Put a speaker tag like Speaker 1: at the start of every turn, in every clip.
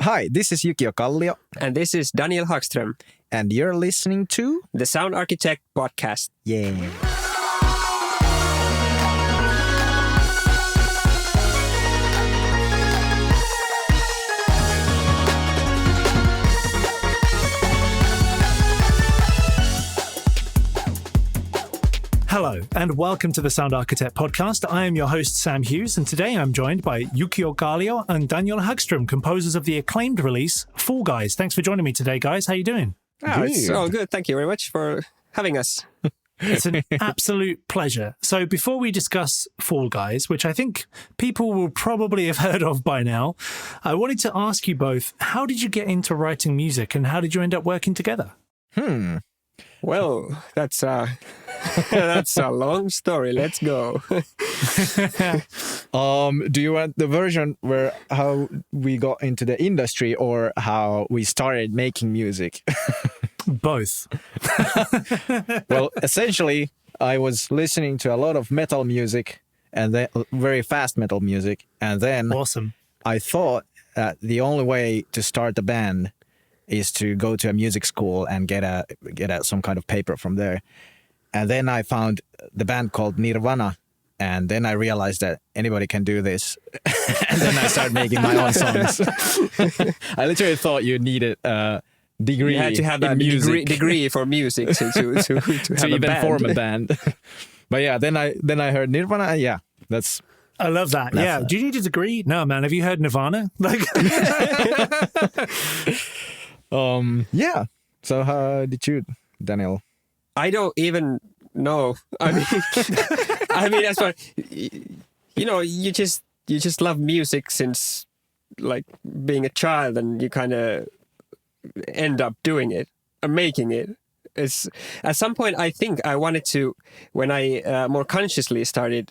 Speaker 1: Hi, this is Jukio Kallio.
Speaker 2: And this is Daniel Hagström.
Speaker 1: And you're listening to...
Speaker 2: The Sound Architect Podcast.
Speaker 1: Yeah.
Speaker 3: Hello, and welcome to the Sound Architect Podcast. I am your host, Sam Hughes, and today I'm joined by Jukio Kallio and Daniel Hagström, composers of the acclaimed release, Fall Guys. Thanks for joining me today, guys. How you doing?
Speaker 2: Oh, it's all good. Thank you very much for having us.
Speaker 3: It's an absolute pleasure. So before we discuss Fall Guys, which I think people will probably have heard of by now, I wanted to ask you both, how did you get into writing music and how did you end up working together?
Speaker 2: Well, that's that's a long story. Let's go.
Speaker 1: Do you want the version where how we got into the industry or how we started making music?
Speaker 3: Both.
Speaker 1: Well, essentially, I was listening to a lot of metal music and then very fast metal music. And then
Speaker 3: Awesome.
Speaker 1: I thought that the only way to start a band is to go to a music school and get some kind of paper from there. And then I found the band called Nirvana. And then I realized that anybody can do this. And then I started making my own songs. I literally thought you needed a degree.
Speaker 2: You had to have a degree for music to have
Speaker 1: to
Speaker 2: a
Speaker 1: even
Speaker 2: band.
Speaker 1: form a band. But yeah, then I heard Nirvana. Yeah, that's...
Speaker 3: I love that. Yeah. Do you need a degree? No, man. Have you heard Nirvana? Like...
Speaker 1: Yeah. So how did you, Daniel?
Speaker 2: I don't even know. I mean, as far you just love music since like being a child, and you kind of end up doing it or making it. It's at some point I think I wanted to, when I more consciously started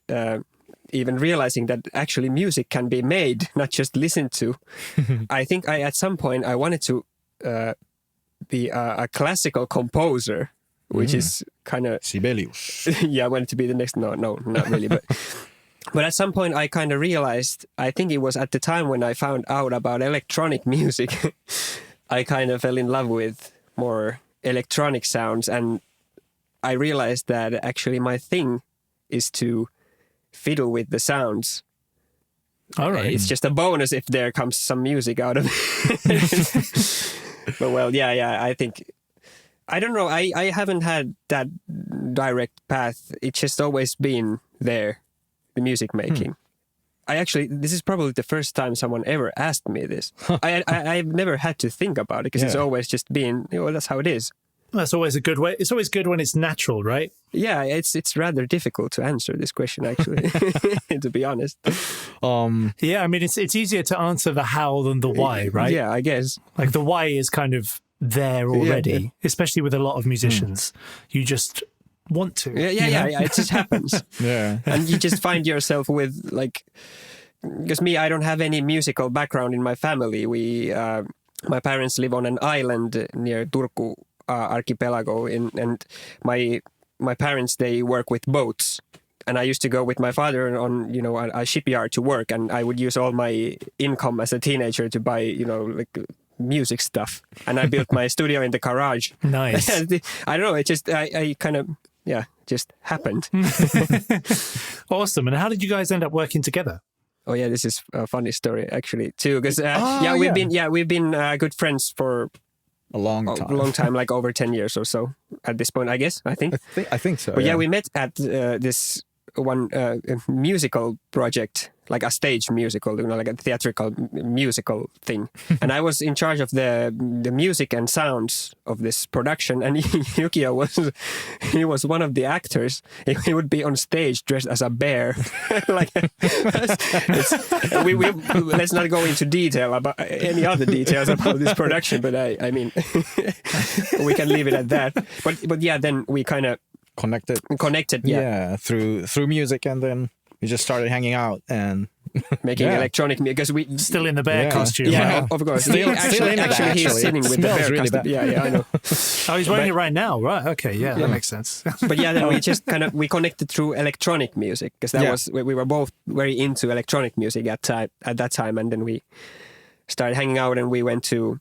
Speaker 2: even realizing that actually music can be made, not just listened to. I think at some point I wanted to be a classical composer, which is kind of
Speaker 1: Sibelius.
Speaker 2: Yeah, I wanted to be the next. No, not really. But at some point, I kind of realized. I think it was at the time when I found out about electronic music. I kind of fell in love with more electronic sounds, and I realized that actually my thing is to fiddle with the sounds.
Speaker 3: All right.
Speaker 2: It's just a bonus if there comes some music out of it. But well, yeah, I think, I don't know, I haven't had that direct path. It's just always been there, the music making. This is probably the first time someone ever asked me this. I've never had to think about it because it's always just been, that's how it is.
Speaker 3: That's always a good way. It's always good when it's natural, right?
Speaker 2: Yeah, it's rather difficult to answer this question, actually, to be honest.
Speaker 3: Yeah, I mean, it's easier to answer the how than the why, right?
Speaker 2: Yeah, I guess.
Speaker 3: Like the why is kind of there already, especially with a lot of musicians. You just want to.
Speaker 2: Yeah, it just happens.
Speaker 1: Yeah.
Speaker 2: And you just find yourself with, like, because I don't have any musical background in my family. My parents live on an island near Turku archipelago, and my parents, they work with boats, and I used to go with my father on a shipyard to work, and I would use all my income as a teenager to buy like music stuff, and I built my studio in the garage.
Speaker 3: Nice.
Speaker 2: I don't know, it just I kind of just happened.
Speaker 3: Awesome. And how did you guys end up working together?
Speaker 2: Oh yeah, this is a funny story actually too, because we've been good friends for
Speaker 1: a long time,
Speaker 2: like over 10 years or so at this point, I guess. I think
Speaker 1: so.
Speaker 2: But yeah, we met at this one musical project, like a stage musical, like a theatrical musical thing. And I was in charge of the music and sounds of this production. And Jukio was one of the actors. He would be on stage dressed as a bear. Like, let's not go into detail about any other details about this production. But I mean, we can leave it at that. But yeah, then we kind of connected.
Speaker 1: Yeah, through music, and then we just started hanging out and
Speaker 2: making electronic music, because we
Speaker 3: still in the bear costume.
Speaker 2: Yeah,
Speaker 3: right?
Speaker 2: Of course.
Speaker 1: Still
Speaker 2: He's sitting with the bear
Speaker 1: really
Speaker 2: costume. Yeah, I know.
Speaker 3: Oh, he's wearing it right now, right? Okay, yeah, that makes sense.
Speaker 2: But yeah, then we just we connected through electronic music, because we were both very into electronic music at that time, and then we started hanging out, and we went to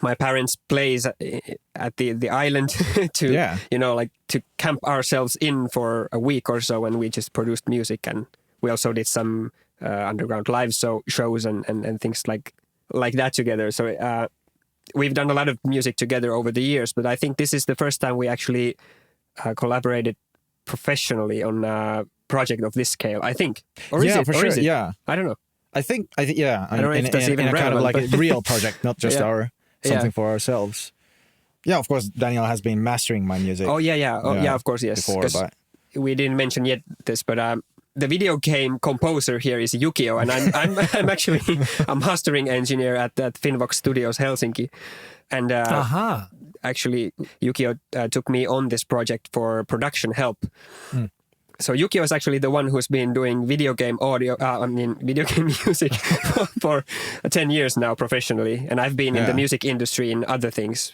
Speaker 2: my parents' place at the island to like to camp ourselves in for a week or so, and we just produced music, and we also did some underground live shows and things like that together. So we've done a lot of music together over the years, but I think this is the first time we actually collaborated professionally on a project of this scale, I think. Or is it?
Speaker 1: For
Speaker 2: or
Speaker 1: sure.
Speaker 2: is it?
Speaker 1: Yeah,
Speaker 2: I don't know.
Speaker 1: I think yeah.
Speaker 2: I don't know if that's even
Speaker 1: in a kind of
Speaker 2: relevant,
Speaker 1: like a real project, not just something
Speaker 2: Yeah.
Speaker 1: for ourselves. Yeah, of course, Daniel has been mastering my music.
Speaker 2: Oh yeah. Oh yeah, of course, yes.
Speaker 1: Before,
Speaker 2: 'Cause
Speaker 1: but
Speaker 2: we didn't mention yet this, but the video game composer here is Jukio, and I'm actually a mastering engineer at Finvox Studios Helsinki, and actually Jukio took me on this project for production help. So Jukio is actually the one who's been doing video game video game music for 10 years now professionally, and I've been in the music industry in other things.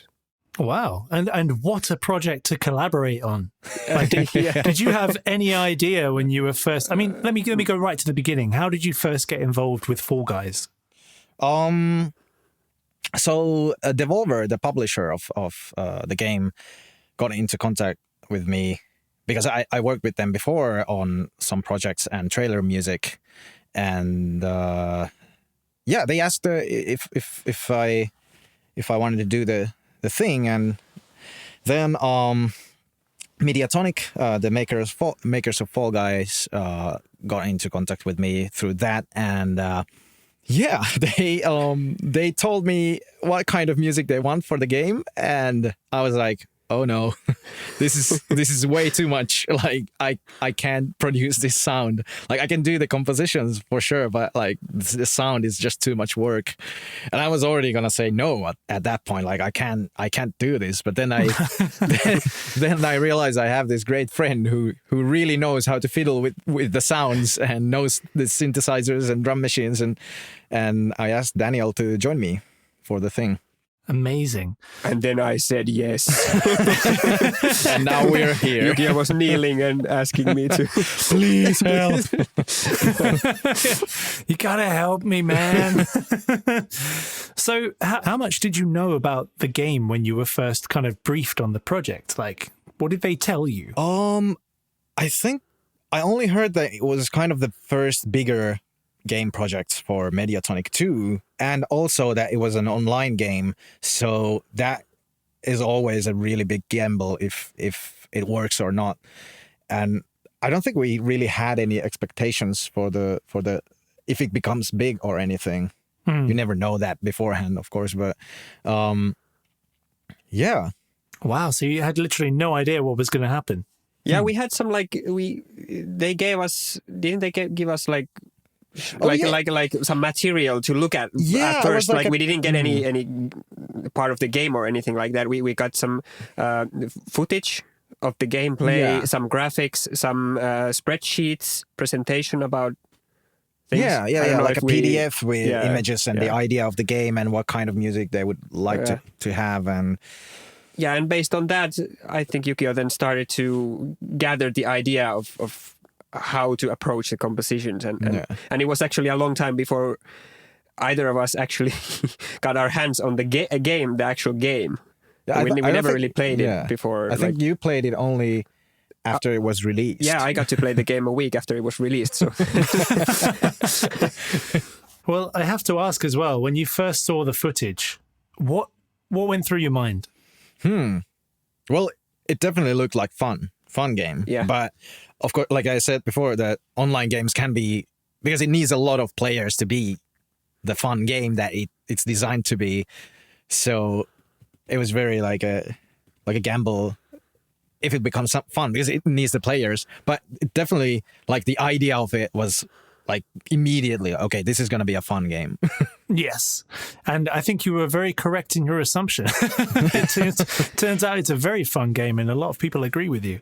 Speaker 3: Wow. And what a project to collaborate on. Like, did you have any idea when you were first... I mean, let me go right to the beginning. How did you first get involved with Fall Guys?
Speaker 1: So Devolver, the publisher of the game, got into contact with me because I worked with them before on some projects and trailer music, and they asked if I wanted to do the thing, and then Mediatonic, the makers of Fall Guys, got into contact with me through that, and they told me what kind of music they want for the game, and I was like, oh no, this is way too much. Like I can't produce this sound. Like I can do the compositions for sure, but like the sound is just too much work. And I was already gonna say no at that point. Like I can't do this. But then then I realized I have this great friend who really knows how to fiddle with the sounds and knows the synthesizers and drum machines, and I asked Daniel to join me for the thing.
Speaker 3: Amazing.
Speaker 2: And then I said yes.
Speaker 1: And now we're here.
Speaker 2: Jukio was kneeling and asking me to
Speaker 1: Please help.
Speaker 3: You gotta help me, man. So how much did you know about the game when you were first kind of briefed on the project? Like, what did they tell you?
Speaker 1: I think I only heard that it was kind of the first bigger game project for Mediatonic 2, and also that it was an online game, so that is always a really big gamble if it works or not. And I don't think we really had any expectations for the if it becomes big or anything. You never know that beforehand, of course, but yeah.
Speaker 3: Wow, so you had literally no idea what was going to happen.
Speaker 2: Yeah, we had some they gave us, didn't they give us like some material to look at first. Like we didn't get any part of the game or anything like that. We got some footage of the gameplay, some graphics, some spreadsheets, presentation about things.
Speaker 1: Like a PDF with images and the idea of the game and what kind of music they would like to have. And
Speaker 2: and based on that, I think Jukio then started to gather the idea of how to approach the compositions, and it was actually a long time before either of us actually got our hands on the actual game. We never really played it before.
Speaker 1: I think you played it only after it was released.
Speaker 2: Yeah, I got to play the game a week after it was released. So.
Speaker 3: Well, I have to ask as well, when you first saw the footage, what went through your mind?
Speaker 1: Well, it definitely looked like fun game. Yeah. But of course, like I said before, that online games can be, because it needs a lot of players to be the fun game that it's designed to be. So it was very like a gamble if it becomes fun, because it needs the players. But it definitely, like, the idea of it was like immediately, okay, this is going to be a fun game.
Speaker 3: Yes. And I think you were very correct in your assumption. It turns out it's a very fun game, and a lot of people agree with you.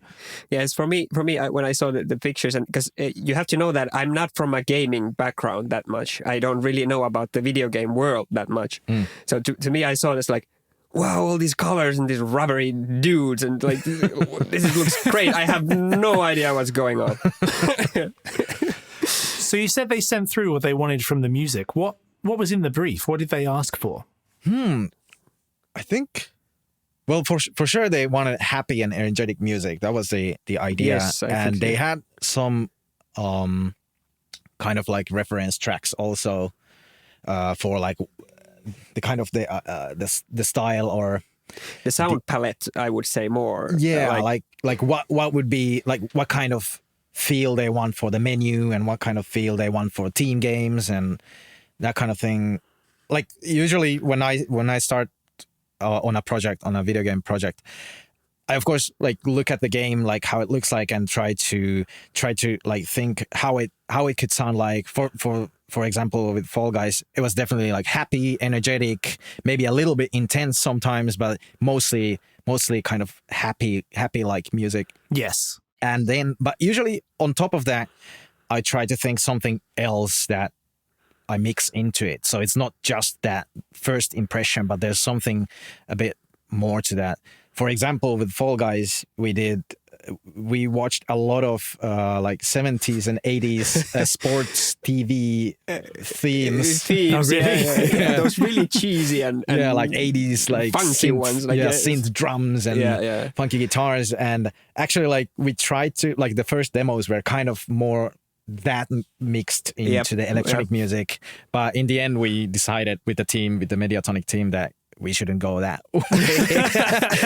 Speaker 2: Yes, for me, when I saw the pictures, and because you have to know that I'm not from a gaming background that much. I don't really know about the video game world that much. So to me, I saw this like, wow, all these colors and these rubbery dudes, and like, this looks great. I have no idea what's going on.
Speaker 3: So you said they sent through what they wanted from the music. What what was in the brief? What did they ask for?
Speaker 1: I think, well, for sure they wanted happy and energetic music. That was the idea.
Speaker 2: Yes, I
Speaker 1: and
Speaker 2: think
Speaker 1: they
Speaker 2: so.
Speaker 1: had some kind of like reference tracks also for like the kind of the style or
Speaker 2: The sound palette, I would say more.
Speaker 1: like what would be like what kind of feel they want for the menu and what kind of feel they want for team games and that kind of thing. Like usually when I start on a video game project, I of course like look at the game, like how it looks like, and try to like think how it could sound like. For example, with Fall Guys, it was definitely like happy, energetic, maybe a little bit intense sometimes, but mostly kind of happy like music.
Speaker 3: Yes.
Speaker 1: And then, but usually on top of that, I try to think something else that I mix into it. So it's not just that first impression, but there's something a bit more to that. For example, with Fall Guys, we watched a lot of like 70s and 80s sports TV themes.
Speaker 2: Themes,
Speaker 3: Oh, really?
Speaker 2: yeah. Those really cheesy and
Speaker 1: like 80s like
Speaker 2: funky ones, like
Speaker 1: synth drums and funky guitars. And actually like we tried to, like the first demos were kind of more that mixed into the electronic music, but in the end we decided with the Mediatonic team that we shouldn't go that way.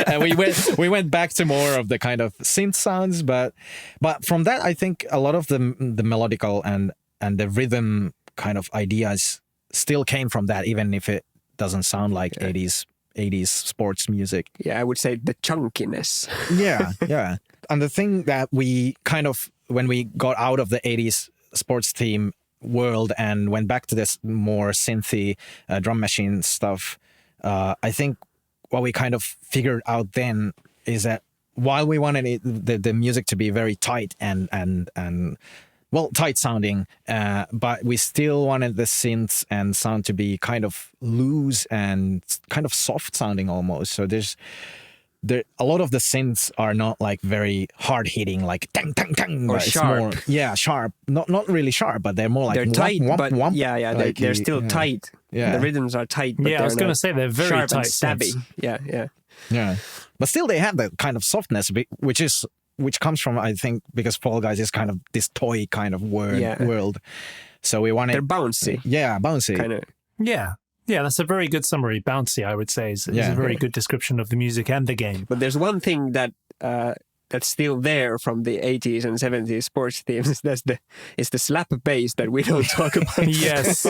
Speaker 1: And we went back to more of the kind of synth sounds, but from that I think a lot of the melodical and the rhythm kind of ideas still came from that, even if it doesn't sound like 80s sports music.
Speaker 2: Yeah, I would say the chunkiness.
Speaker 1: Yeah. And the thing that we kind of, when we got out of the 80s sports theme world and went back to this more synthy drum machine stuff, I think what we kind of figured out then is that while we wanted the music to be very tight and well, tight sounding, but we still wanted the synths and sound to be kind of loose and kind of soft sounding almost. So a lot of the synths are not like very hard hitting, like tang tang tang,
Speaker 2: or
Speaker 1: it's
Speaker 2: sharp.
Speaker 1: more sharp. Not really sharp, but they're more like
Speaker 2: They're tight,
Speaker 1: womp,
Speaker 2: but
Speaker 1: womp,
Speaker 2: like they're still tight.
Speaker 1: Yeah.
Speaker 2: The rhythms are tight. But
Speaker 3: I was going to say they're very
Speaker 2: sharp
Speaker 3: tight,
Speaker 2: and stabby.
Speaker 3: synths.
Speaker 2: Yeah.
Speaker 1: But still, they have that kind of softness, which comes from, I think, because Fall Guys is kind of this toy kind of world. So we wanted
Speaker 2: They're bouncy.
Speaker 1: Yeah, bouncy.
Speaker 2: Kind of.
Speaker 3: Yeah, that's a very good summary. Bouncy, I would say, is a very good description of the music and the game.
Speaker 2: But there's one thing that that's still there from the 80s and 70s sports themes. It's the slap bass that we don't talk about.
Speaker 3: Yes.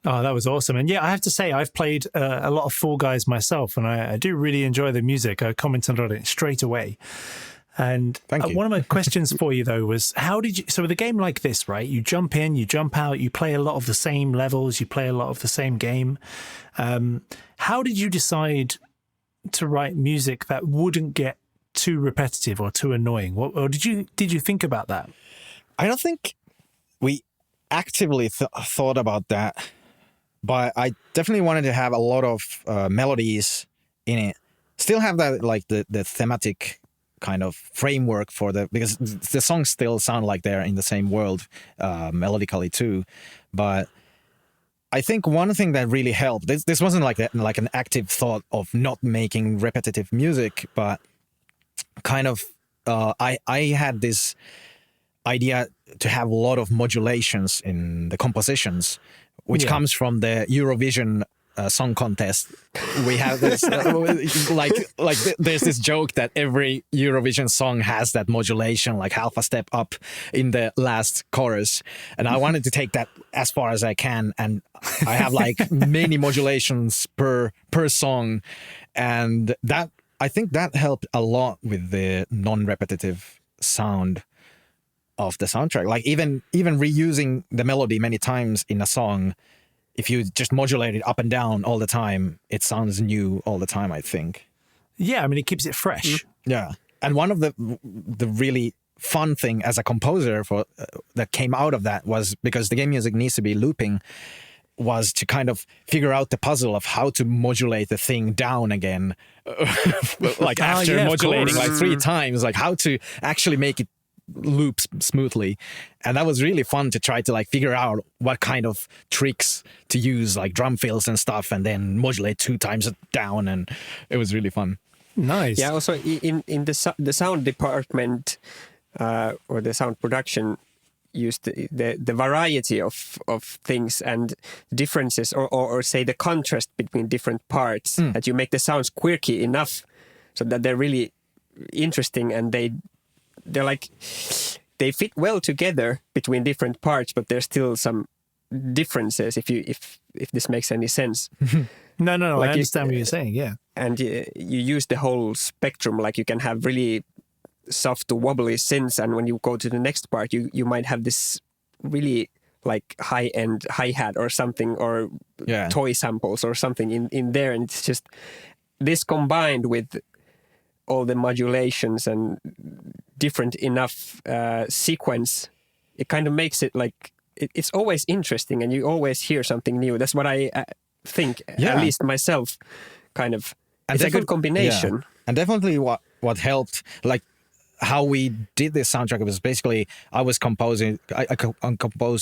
Speaker 3: Oh, that was awesome. And I have to say, I've played a lot of Fall Guys myself, and I do really enjoy the music. I commented on it straight away. And one of my questions for you, though, was so with a game like this, right, you jump in, you jump out, you play a lot of the same levels, you play a lot of the same game. How did you decide to write music that wouldn't get too repetitive or too annoying? Or did you think about that?
Speaker 1: I don't think we actively thought about that, but I definitely wanted to have a lot of melodies in it. Still have that, like the thematic kind of framework because the songs still sound like they're in the same world melodically too. But I think one thing that really helped, this wasn't like an active thought of not making repetitive music, but kind of I had this idea to have a lot of modulations in the compositions, which comes from the Eurovision song contest. We have this there's this joke that every Eurovision song has that modulation, like half a step up in the last chorus, and I wanted to take that as far as I can, and I have like many modulations per song, and that I think that helped a lot with the non-repetitive sound of the soundtrack. Like even reusing the melody many times in a song, if you just modulate it up and down all the time, it sounds new all the time, I think.
Speaker 3: Yeah, I mean, it keeps it fresh.
Speaker 1: Yeah. And one of the really fun thing as a composer that came out of that was, because the game music needs to be looping, was to kind of figure out the puzzle of how to modulate the thing down again. Like after modulating like 3 times, like how to actually make it loops smoothly. And that was really fun to try to like figure out what kind of tricks to use, like drum fills and stuff, and then modulate 2 times down, and it was really fun.
Speaker 3: Nice.
Speaker 2: Yeah, also in the sound department or the sound production used the variety of things and differences or say the contrast between different parts, that you make the sounds quirky enough so that they're really interesting, and they're like they fit well together between different parts, but there's still some differences if this makes any sense.
Speaker 3: No,
Speaker 2: Like
Speaker 3: I understand what you're saying, yeah.
Speaker 2: And you use the whole spectrum. Like you can have really soft to wobbly synths, and when you go to the next part, you might have this really like high-end hi-hat or something, or toy samples or something in there, and it's just this combined with all the modulations and different enough sequence, it kind of makes it like it's always interesting, and you always hear something new. That's what I think, at least myself, kind of. And it's a good combination.
Speaker 1: Yeah. And definitely what helped, like how we did this soundtrack, was basically I composed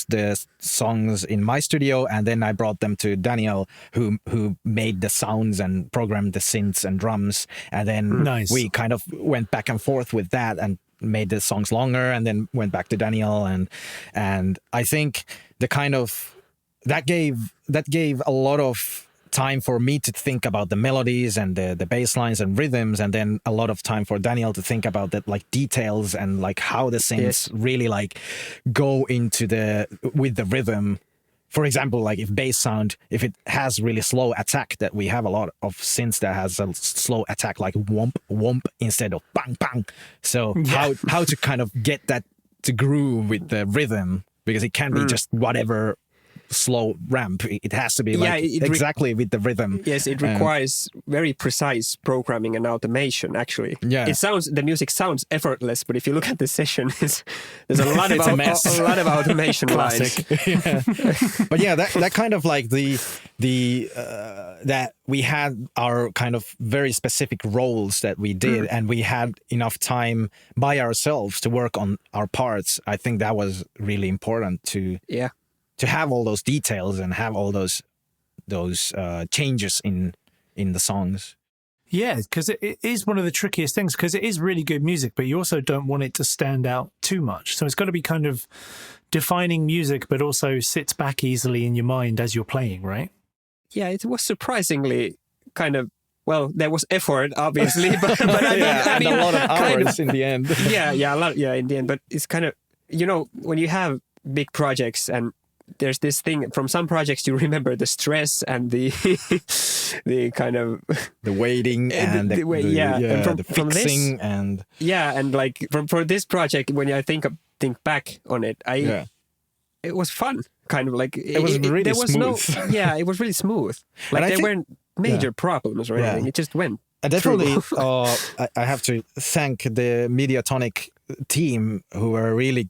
Speaker 1: the songs in my studio, and then I brought them to Daniel, who made the sounds and programmed the synths and drums, and then we kind of went back and forth with that and made the songs longer, and then went back to Daniel, and I think the kind of that gave a lot of time for me to think about the melodies and the bass lines and rhythms, and then a lot of time for Daniel to think about that, like details and like how the synths really like go into with the rhythm. For example, like if bass sound, if it has really slow attack, that we have a lot of synths that has a slow attack, like womp womp instead of bang bang. So how to kind of get that to groove with the rhythm, because it can't be just whatever slow ramp. It has to be like exactly with the rhythm.
Speaker 2: Yes, it requires very precise programming and automation, actually.
Speaker 1: Yeah.
Speaker 2: The music sounds effortless, but if you look at the session, there's a lot of a lot of automation lines.
Speaker 1: Yeah. But yeah, that kind of like the that we had our kind of very specific roles that we did, and we had enough time by ourselves to work on our parts. I think that was really important to have all those details and have all those changes in the songs.
Speaker 3: Yeah, because it is one of the trickiest things, because it is really good music, but you also don't want it to stand out too much. So it's got to be kind of defining music, but also sits back easily in your mind as you're playing, right?
Speaker 2: Yeah, it was surprisingly kind of, well, there was effort, obviously, but I mean,
Speaker 1: and a lot of hours in the end.
Speaker 2: a lot in the end. But it's kind of, when you have big projects, and there's this thing from some projects, you remember the stress and the kind of
Speaker 1: the waiting and the fixing and
Speaker 2: and like for this project, when I think back on it, it was fun. Kind of like
Speaker 1: it was really
Speaker 2: there was
Speaker 1: smooth.
Speaker 2: It was really smooth. Like there weren't major problems or anything. It just went.
Speaker 1: And definitely, I have to thank the Mediatonic team, who were really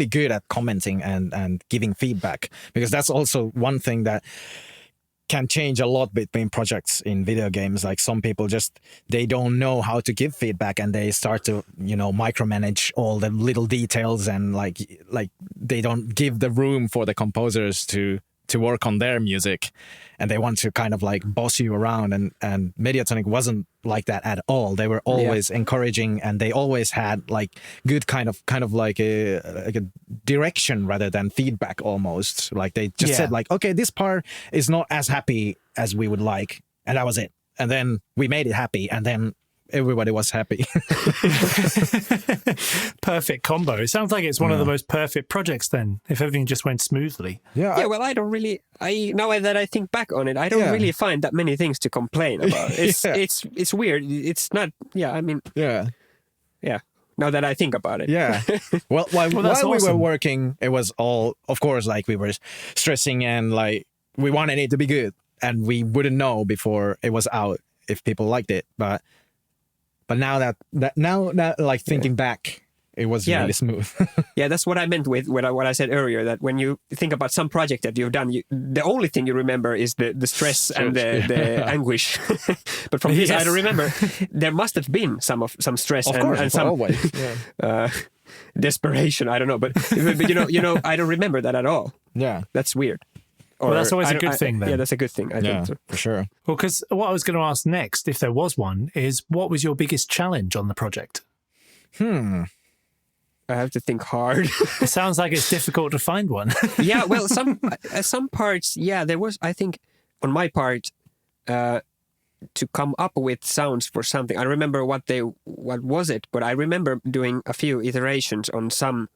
Speaker 1: good at commenting and giving feedback, because that's also one thing that can change a lot between projects in video games. Like some people they don't know how to give feedback, and they start to micromanage all the little details, and like they don't give the room for the composers to work on their music, and they want to kind of like boss you around, and Mediatonic wasn't like that at all. They were always encouraging, and they always had like good kind of like a direction rather than feedback almost. Like they just said like, okay, this part is not as happy as we would like, and that was it. And then we made it happy, and then everybody was happy.
Speaker 3: Perfect combo. It sounds like it's one of the most perfect projects then, if everything just went smoothly.
Speaker 2: Well, I don't really, now that I think back on it, I don't really find that many things to complain about. It's weird. It's not, now that I think about it.
Speaker 1: Yeah. Well, while we were working, it was all, of course, like we were stressing, and like we wanted it to be good, and we wouldn't know before it was out if people liked it. But now that like thinking back, it was really smooth.
Speaker 2: Yeah, that's what I meant with what I said earlier, that when you think about some project that you've done, the only thing you remember is the stress and the anguish. But from this, I don't remember. There must have been some stress
Speaker 1: of course,
Speaker 2: and some
Speaker 1: always.
Speaker 2: desperation. I don't know, but I don't remember that at all.
Speaker 1: Yeah.
Speaker 2: That's weird.
Speaker 3: Well, that's always a good thing then.
Speaker 2: Yeah, that's a good thing. I think so.
Speaker 1: For sure.
Speaker 3: Well, because what I was going to ask next, if there was one, is what was your biggest challenge on the project?
Speaker 2: I have to think hard.
Speaker 3: It sounds like it's difficult to find one.
Speaker 2: Yeah, well, some parts, yeah, there was, I think, on my part, to come up with sounds for something. I remember what was it, but I remember doing a few iterations on some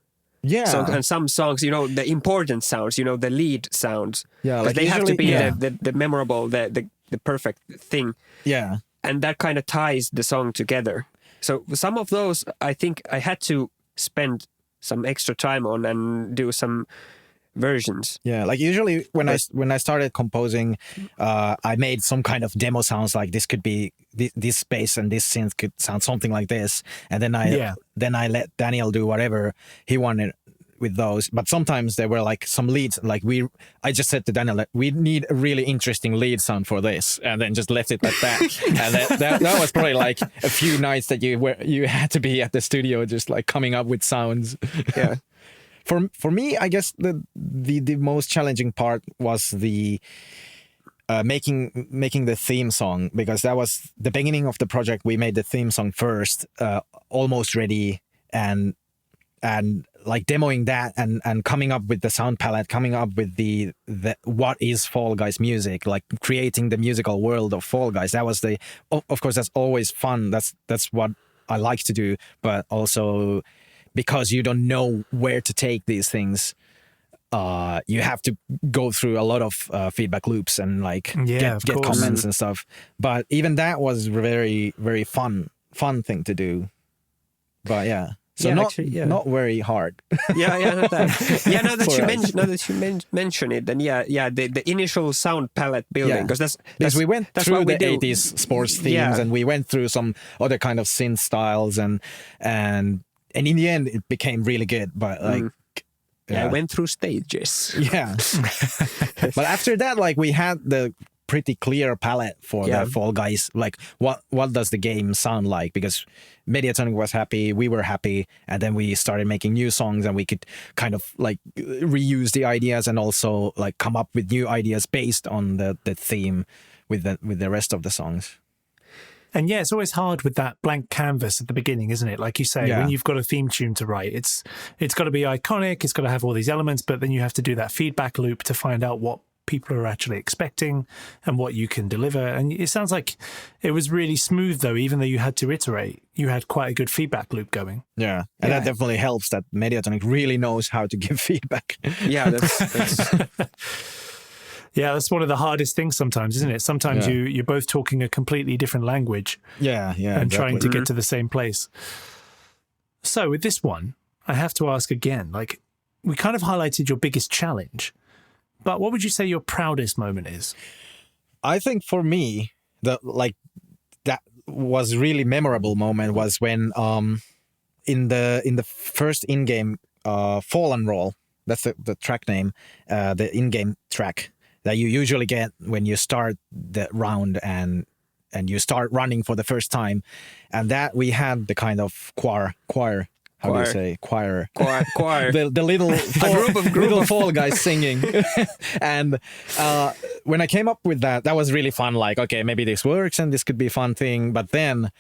Speaker 2: songs, and some songs, the important sounds, the lead sounds.
Speaker 1: Yeah,
Speaker 2: like they have to be the memorable, the perfect thing.
Speaker 1: Yeah.
Speaker 2: And that kind of ties the song together. So some of those, I think I had to spend some extra time on and do some versions.
Speaker 1: Yeah, like usually when I started composing, I made some kind of demo sounds, like this could be this bass and this synth could sound something like this, and then I let Daniel do whatever he wanted with those. But sometimes there were like some leads, like I just said to Daniel that we need a really interesting lead sound for this, and then just left it at that. And that was probably like a few nights that you had to be at the studio just like coming up with sounds.
Speaker 2: Yeah.
Speaker 1: For me, I guess the most challenging part was the making the theme song, because that was the beginning of the project. We made the theme song first, almost ready, and like demoing that and coming up with the sound palette, coming up with the what is Fall Guys music, like creating the musical world of Fall Guys. That was of course that's always fun. That's what I like to do, but also, because you don't know where to take these things, you have to go through a lot of feedback loops and like get comments and stuff. But even that was very, very fun thing to do. But so not very hard.
Speaker 2: Not that. Yeah, now that you mention it, then the initial sound palette building, because
Speaker 1: because we went through the 80s sports themes, and we went through some other kind of synth styles, and in the end, it became really good. But like,
Speaker 2: I went through stages.
Speaker 1: Yeah. But after that, like, we had the pretty clear palette for the Fall Guys. Like, what does the game sound like? Because Mediatonic was happy, we were happy, and then we started making new songs, and we could kind of like reuse the ideas and also like come up with new ideas based on the theme with the rest of the songs.
Speaker 3: And it's always hard with that blank canvas at the beginning, isn't it? Like you say, when you've got a theme tune to write, it's got to be iconic, it's got to have all these elements, but then you have to do that feedback loop to find out what people are actually expecting and what you can deliver. And it sounds like it was really smooth, though, even though you had to iterate. You had quite a good feedback loop going.
Speaker 1: Yeah, and that definitely helps that Mediatonic really knows how to give feedback.
Speaker 2: Yeah, that's...
Speaker 3: Yeah, that's one of the hardest things sometimes, isn't it? Sometimes you're both talking a completely different language. And trying to get to the same place. So with this one, I have to ask again, like, we kind of highlighted your biggest challenge, but what would you say your proudest moment is?
Speaker 1: I think for me, that was really memorable moment was when in the first in-game Fallen Roll, that's the track name, the in-game track that you usually get when you start the round and you start running for the first time, and that we had the kind of choir. How do you say choir?
Speaker 2: Choir.
Speaker 1: the little Fall Guys singing. And when I came up with that was really fun. Like, okay, maybe this works and this could be a fun thing. But then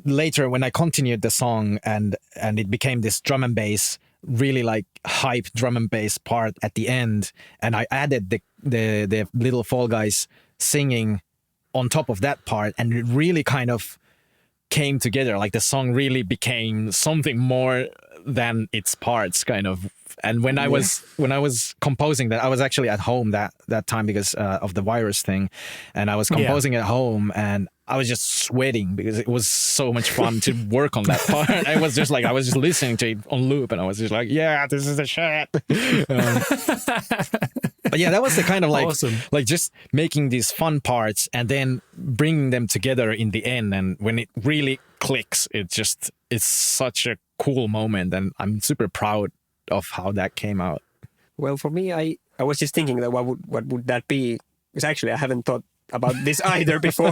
Speaker 1: later, when I continued the song and it became this drum and bass, really like hype drum and bass part at the end, and I added the little Fall Guys singing on top of that part, and it really kind of came together. Like the song really became something more than its parts, kind of. And when I was composing that, I was actually at home that time because of the virus thing, and I was composing at home, and I was just sweating because it was so much fun to work on that part. I was just listening to it on loop, and I was just like, yeah, this is the shit. But yeah, that was the kind of like,
Speaker 3: awesome.
Speaker 1: Like just making these fun parts and then bringing them together in the end. And when it really clicks, it's such a cool moment, and I'm super proud of how that came out.
Speaker 2: Well, for me, I was just thinking that what would that be? Because actually, I haven't thought about this either before.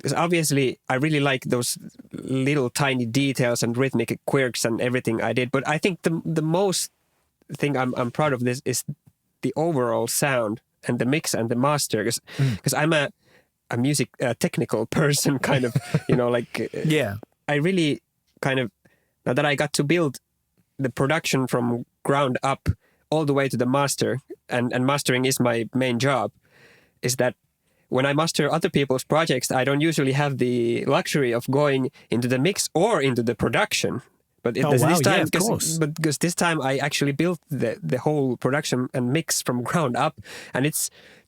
Speaker 2: because obviously I really like those little tiny details and rhythmic quirks and everything I did. But I think the most thing I'm proud of this is the overall sound and the mix and the master. Because I'm a music technical person, kind of, like I really kind of, now that I got to build the production from ground up all the way to the master, and mastering is my main job, is that when I master other people's projects, I don't usually have the luxury of going into the mix or into the production. But this time, because this time I actually built the whole production and mix from ground up, and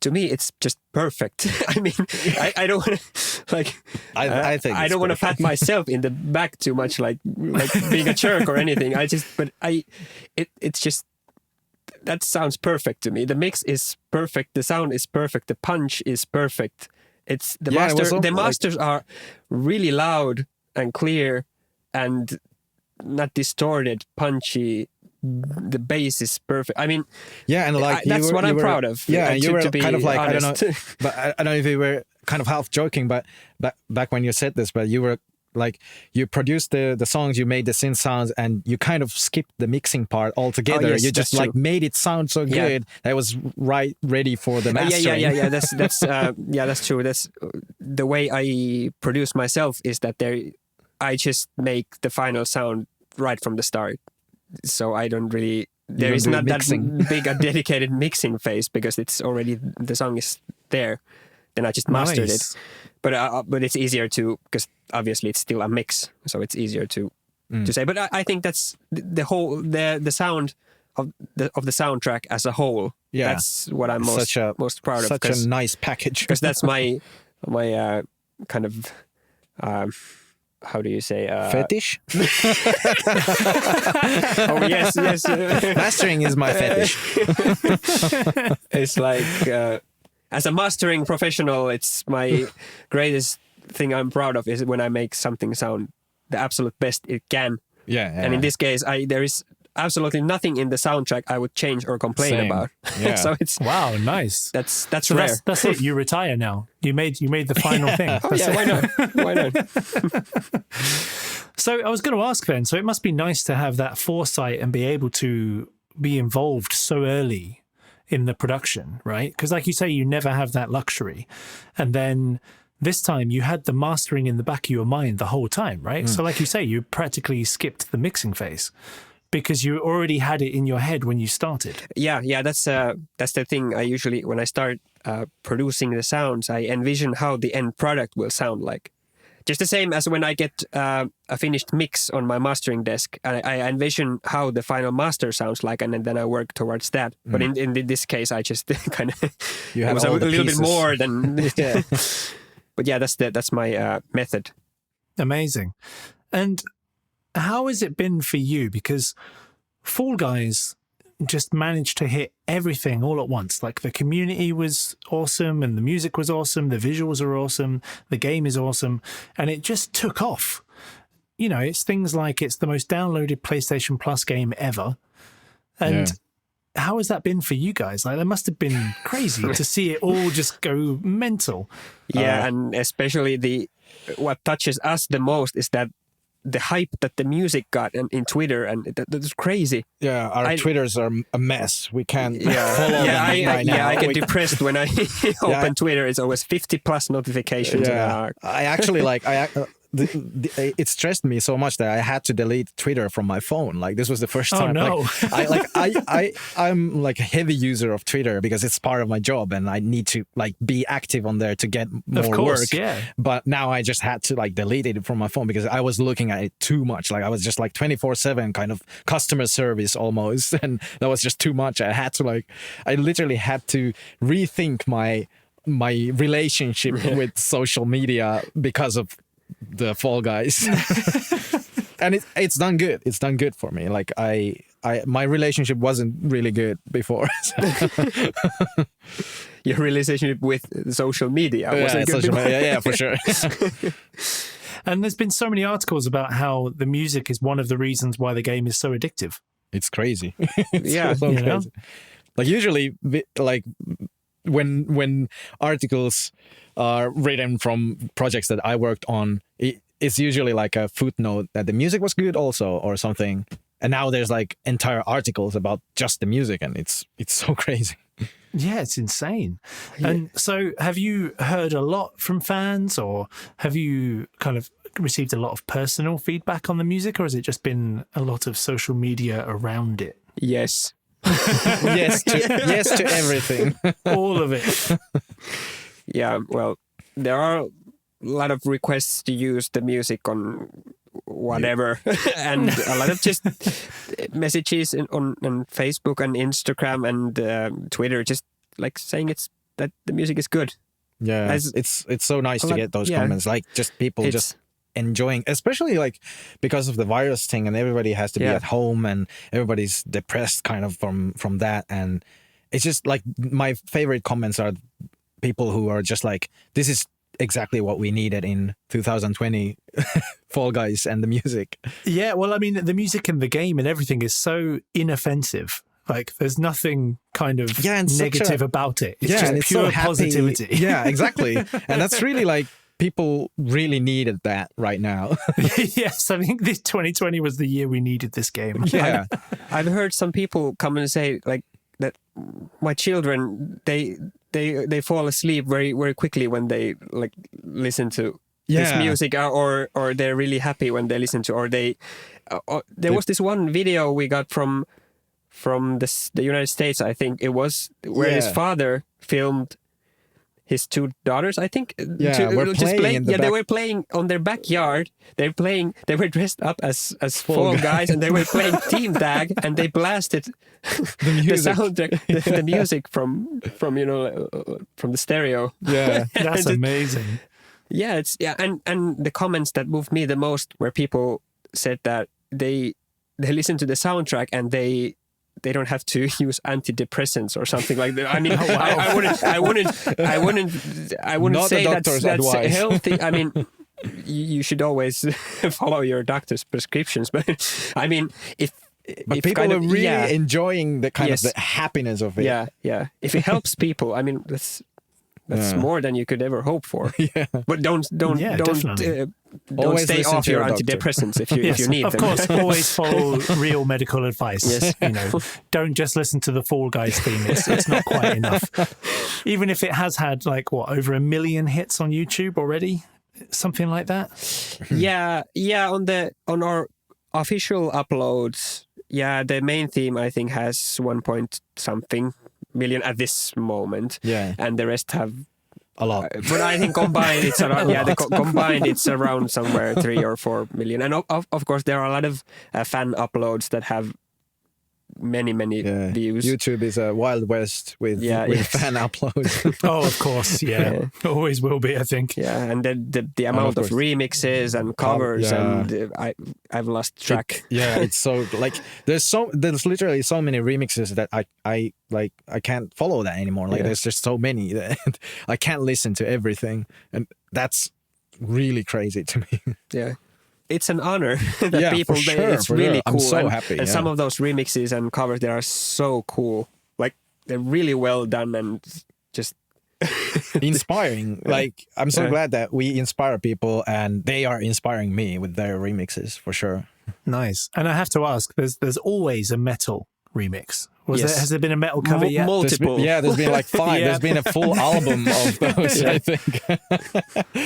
Speaker 2: to me it's just perfect. I mean, I don't want to
Speaker 1: I think
Speaker 2: I don't want to pat myself in the back too much, like being a jerk or anything. It's just. That sounds perfect to me. The mix is perfect. The sound is perfect. The punch is perfect. It's the master. The masters are really loud and clear and not distorted, punchy. The bass is perfect. I mean,
Speaker 1: and
Speaker 2: that's what I'm proud of.
Speaker 1: Yeah, you were kind of like,
Speaker 2: honest.
Speaker 1: I don't know, but I don't know if you were kind of half joking, but back when you said this, but you were like, you produced the songs, you made the synth sounds, and you kind of skipped the mixing part altogether.
Speaker 2: Oh, yes,
Speaker 1: you just like made it sound so good that it was ready for the mastering.
Speaker 2: Yeah. That's true. That's the way I produce myself, is that I just make the final sound right from the start. So I don't really. There is not that big a dedicated mixing phase, because it's already, the song is there. Then I just mastered it. But it's easier to, because obviously it's still a mix, so it's easier to say. But I think that's the whole the sound of the soundtrack as a whole. Yeah, that's what I'm most proud of.
Speaker 1: Such a nice package.
Speaker 2: Because that's my kind of how do you say
Speaker 1: fetish?
Speaker 2: Oh yes.
Speaker 1: Mastering is my fetish.
Speaker 2: It's like. As a mastering professional, it's my greatest thing I'm proud of, is when I make something sound the absolute best it can. Yeah. And in this case, there is absolutely nothing in the soundtrack I would change or complain about. Yeah. So it's
Speaker 3: wow, nice.
Speaker 2: That's rare.
Speaker 3: That's it. You retire now. You made the final thing.
Speaker 2: Why not?
Speaker 3: So I was going to ask then. So it must be nice to have that foresight and be able to be involved so early in the production, right? Because like you say, you never have that luxury. And then this time you had the mastering in the back of your mind the whole time, right? So like you say, you practically skipped the mixing phase because you already had it in your head when you started.
Speaker 2: Yeah, that's the thing. I usually, when I start producing the sounds, I envision how the end product will sound like. Just the same as when I get a finished mix on my mastering desk, I envision how the final master sounds like, and then I work towards that. But in this case, I just kind of it was a little bit more than. Yeah. But yeah, that's my method.
Speaker 3: Amazing. And how has it been for you? Because Fall Guys just managed to hit everything all at once. Like the community was awesome and the music was awesome. The visuals are awesome. The game is awesome. And it just took off. You know, it's things like it's the most downloaded PlayStation Plus game ever. And how has that been for you guys? Like, that must have been crazy to see it all just go mental.
Speaker 2: Yeah, and especially what touches us the most is that the hype that the music got in Twitter, and that's crazy.
Speaker 1: Yeah, our Twitters are a mess. We can't follow them right now.
Speaker 2: Yeah, I get depressed when I open Twitter. It's always 50 plus notifications.
Speaker 1: Yeah. I actually it stressed me so much that I had to delete Twitter from my phone. Like, this was the first time.
Speaker 3: Oh, no.
Speaker 1: I'm like a heavy user of Twitter because it's part of my job and I need to like be active on there to get more work.
Speaker 3: Yeah.
Speaker 1: But now I just had to like delete it from my phone because I was looking at it too much. Like, I was just like 24/7 kind of customer service almost, and that was just too much. I literally had to rethink my relationship with social media because of the Fall Guys. And it's done good. It's done good for me. Like, my relationship wasn't really good before.
Speaker 2: Your relationship with social media wasn't good before.
Speaker 1: Yeah, for sure.
Speaker 3: And there's been so many articles about how the music is one of the reasons why the game is so addictive.
Speaker 1: It's crazy.
Speaker 2: Yeah,
Speaker 1: so crazy. Like, usually, like when articles are written from projects that I worked on, it's usually like a footnote that the music was good also or something. And now there's like entire articles about just the music, and it's so crazy.
Speaker 3: Yeah, it's insane. And so have you heard a lot from fans, or have you kind of received a lot of personal feedback on the music, or has it just been a lot of social media around it?
Speaker 2: Yes.
Speaker 1: Yes to everything.
Speaker 3: All of it.
Speaker 2: Yeah, well, there are a lot of requests to use the music on whatever, and a lot of just messages on Facebook and Instagram and Twitter, just like saying that the music is good.
Speaker 1: Yeah, it's so nice to get those comments, like just people just enjoying, especially like because of the virus thing, and everybody has to be at home and everybody's depressed kind of from that, and it's just like my favorite comments are people who are just like, this is exactly what we needed in 2020, Fall Guys and the music.
Speaker 3: Yeah, well, I mean, the music and the game and everything is so inoffensive. Like, there's nothing kind of negative about it. It's just pure positivity.
Speaker 1: Yeah, exactly. And that's really like, people really needed that right now.
Speaker 3: Yes, I think this 2020 was the year we needed this game.
Speaker 1: Yeah.
Speaker 2: I've heard some people come and say like that my children, they fall asleep very, very quickly when they like listen to this music, or they're really happy when they listen to, or there was this one video we got from the United States, I think it was, where his father filmed his two daughters, I think. They were playing on their backyard. They were dressed up as Fall Guys, and they were playing Team Tag, and they blasted the music from from the stereo.
Speaker 3: Yeah, that's amazing.
Speaker 2: Yeah, and the comments that moved me the most were people said that they listen to the soundtrack and they don't have to use antidepressants or something like that. I mean, I wouldn't say that's healthy. I mean, you should always follow your doctor's prescriptions. But I mean, if
Speaker 1: people are really enjoying the kind of the happiness of it.
Speaker 2: Yeah. If it helps people, I mean, that's more than you could ever hope for. Yeah. But don't stay off your antidepressants if you need them.
Speaker 3: Of course, always follow real medical advice.
Speaker 2: Yes.
Speaker 3: Don't just listen to the Fall Guys theme. It's not quite enough. Even if it has had like over 1 million hits on YouTube already, something like that.
Speaker 2: Yeah. On our official uploads, the main theme I think has 1 point something million at this moment. Yeah. And the rest have
Speaker 1: a lot.
Speaker 2: But I think combined it's around combined it's around somewhere 3 or 4 million. And of course there are a lot of fan uploads that have many views.
Speaker 1: YouTube is a wild west with fan uploads.
Speaker 3: Oh, of course, always will be, I think.
Speaker 2: Yeah, and the amount of remixes and covers and I've lost track.
Speaker 1: It's so like there's literally so many remixes that I can't follow that anymore. Like there's just so many that I can't listen to everything, and that's really crazy to me.
Speaker 2: Yeah. It's an honor that people. It's really cool.
Speaker 1: I'm so happy.
Speaker 2: And some of those remixes and covers, they are so cool. Like they're really well done and just
Speaker 1: inspiring. Like I'm so glad that we inspire people, and they are inspiring me with their remixes for sure.
Speaker 3: Nice. And I have to ask, there's always a metal remix. Has there been a metal cover yet?
Speaker 2: Multiple.
Speaker 1: There's been like 5. There's been a full album of those. I think.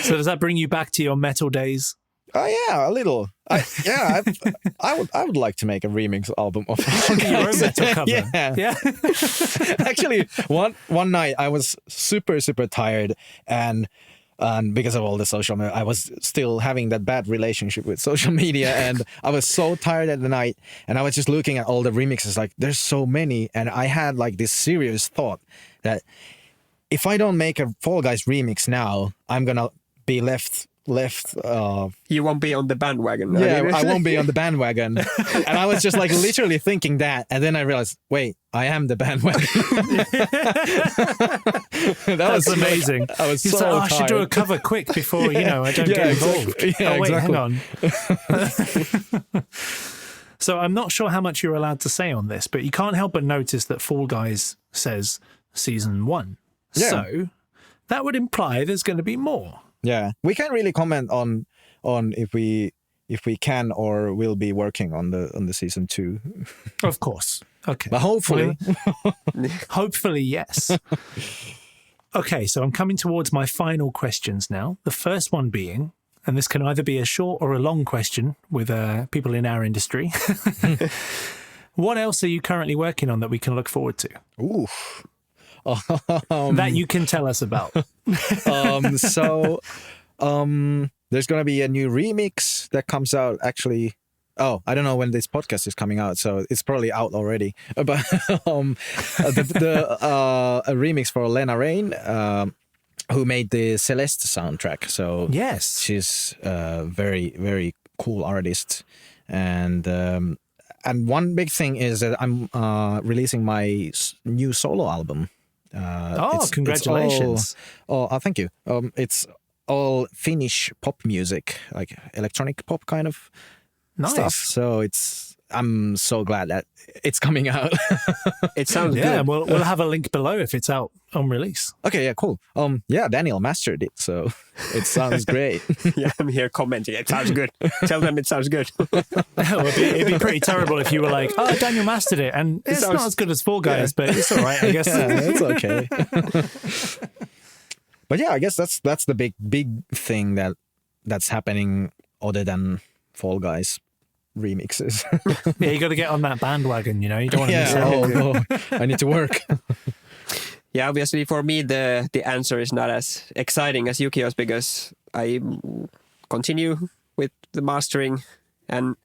Speaker 3: So does that bring you back to your metal days?
Speaker 1: Oh yeah, a little. I would like to make a remix album of
Speaker 3: your own metal cover. Yeah.
Speaker 1: Actually, one night I was super tired, and because of all the social media, I was still having that bad relationship with social media, and I was so tired at the night, and I was just looking at all the remixes. Like, there's so many, and I had like this serious thought that if I don't make a Fall Guys remix now, I'm gonna be left.
Speaker 2: You won't be on the bandwagon.
Speaker 1: I won't be on the bandwagon. And I was just like literally thinking that, and then I realized, wait, I am the bandwagon.
Speaker 3: That's amazing.
Speaker 1: I was so tired.
Speaker 3: I should do a cover quick before I don't get involved.
Speaker 1: Exactly.
Speaker 3: Hang on. So I'm not sure how much you're allowed to say on this, but you can't help but notice that Fall Guys says season 1. Yeah. So that would imply there's going to be more.
Speaker 1: Yeah, we can't really comment on if we can or will be working on the season 2.
Speaker 3: Of course. Okay.
Speaker 1: But hopefully.
Speaker 3: Hopefully, yes. Okay, so I'm coming towards my final questions now. The first one being, and this can either be a short or a long question with people in our industry. What else are you currently working on that we can look forward to?
Speaker 1: Ooh.
Speaker 3: That you can tell us about.
Speaker 1: There's going to be a new remix that comes out actually. Oh, I don't know when this podcast is coming out, so it's probably out already. But a remix for Lena Raine, who made the Celeste soundtrack. So
Speaker 3: yes,
Speaker 1: she's a very, very cool artist. And one big thing is that I'm releasing my new solo album.
Speaker 3: Congratulations.
Speaker 1: Thank you. It's all Finnish pop music, like electronic pop kind of stuff. So I'm so glad that it's coming out.
Speaker 2: It sounds good.
Speaker 3: Yeah, we'll have a link below if it's out on release.
Speaker 1: Okay, yeah, cool. Daniel mastered it, so it sounds great.
Speaker 2: Yeah, I'm here commenting. It sounds good. Tell them it sounds good.
Speaker 3: It'd be pretty terrible if you were like, "Oh, Daniel mastered it," and it's not as good as Fall Guys, but it's all right, I guess.
Speaker 1: Yeah, it's okay. But yeah, I guess that's the big thing that's happening other than Fall Guys remixes.
Speaker 3: Yeah, you got to get on that bandwagon, you don't want to miss out.
Speaker 1: No, I need to work.
Speaker 2: Yeah, obviously for me the answer is not as exciting as Jukio's because I continue with the mastering, and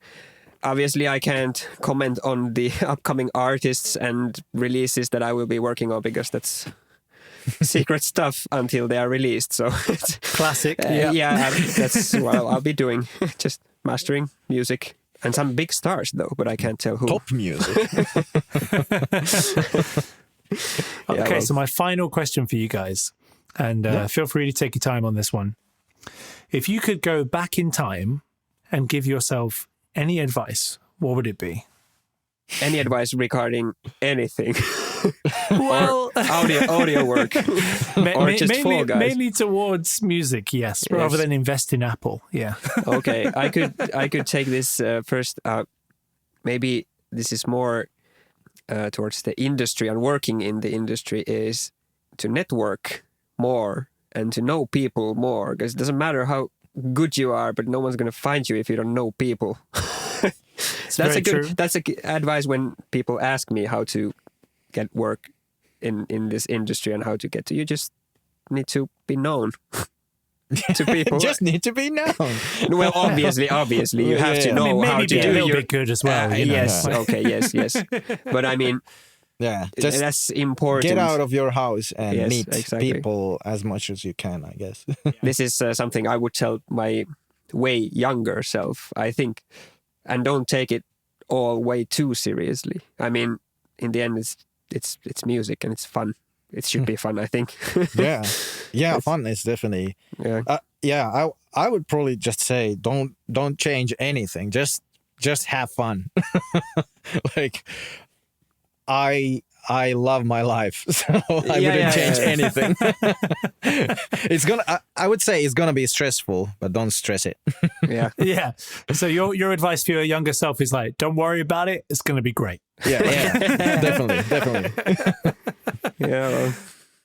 Speaker 2: obviously I can't comment on the upcoming artists and releases that I will be working on because that's secret stuff until they are released. So it's
Speaker 3: Classic.
Speaker 2: That's what I'll be doing. Just mastering music and some big stars though, but I can't tell who.
Speaker 1: Top music.
Speaker 3: Okay, so my final question for you guys, and feel free to take your time on this one. If you could go back in time and give yourself any advice, what would it be?
Speaker 2: Any advice regarding anything?
Speaker 3: Well,
Speaker 2: audio work, or just Fall Guys?
Speaker 3: Mainly towards music, yes, rather than invest in Apple. Yeah.
Speaker 2: Okay, I could take this first. Maybe this is more towards the industry and working in the industry is to network more and to know people more, because it doesn't matter how good you are, but no one's going to find you if you don't know people. That's a good advice when people ask me how to get work in this industry and how to get to. You just need to be known to people.
Speaker 1: Just need to be known.
Speaker 2: Well, obviously, you have to know how to do
Speaker 3: a little bit good as well.
Speaker 2: Yes, okay, yes. But I mean,
Speaker 1: just
Speaker 2: that's important.
Speaker 1: Get out of your house and meet
Speaker 2: exactly.
Speaker 1: people as much as you can, I guess.
Speaker 2: This is something I would tell my way younger self, I think, and don't take it all way too seriously. I mean, in the end, it's music and it's fun. It should be fun, I think.
Speaker 1: Yeah, fun is definitely. Yeah, I would probably just say don't change anything. Just have fun. Like I love my life, so I wouldn't change anything. I would say it's gonna be stressful, but don't stress it.
Speaker 3: Yeah. So your advice for your younger self is like, don't worry about it. It's gonna be great.
Speaker 1: Yeah, definitely.
Speaker 2: Yeah.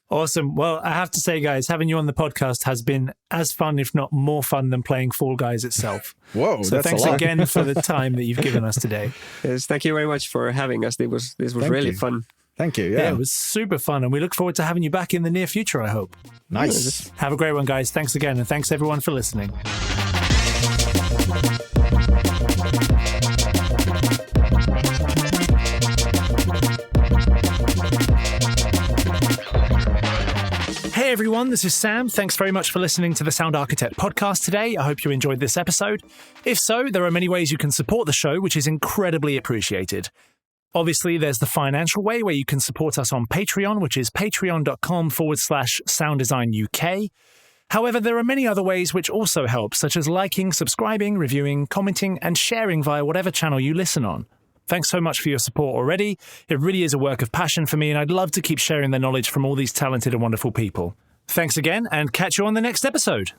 Speaker 3: Awesome. Well, I have to say, guys, having you on the podcast has been as fun, if not more fun, than playing Fall Guys itself.
Speaker 1: Whoa,
Speaker 3: so
Speaker 1: that's
Speaker 3: thanks
Speaker 1: a lot.
Speaker 3: again for the time that you've given us today.
Speaker 2: Yes, thank you very much for having us. This was really fun.
Speaker 1: Thank you.
Speaker 3: Yeah, it was super fun, and we look forward to having you back in the near future, I hope.
Speaker 1: Nice.
Speaker 3: Have a great one, guys. Thanks again, and thanks everyone for listening. Hey everyone, this is Sam. Thanks very much for listening to the Sound Architect podcast today. I hope you enjoyed this episode. If so, there are many ways you can support the show, which is incredibly appreciated. Obviously, there's the financial way where you can support us on Patreon, which is patreon.com/sounddesignuk. However, there are many other ways which also help, such as liking, subscribing, reviewing, commenting, and sharing via whatever channel you listen on. Thanks so much for your support already. It really is a work of passion for me, and I'd love to keep sharing the knowledge from all these talented and wonderful people. Thanks again, and catch you on the next episode.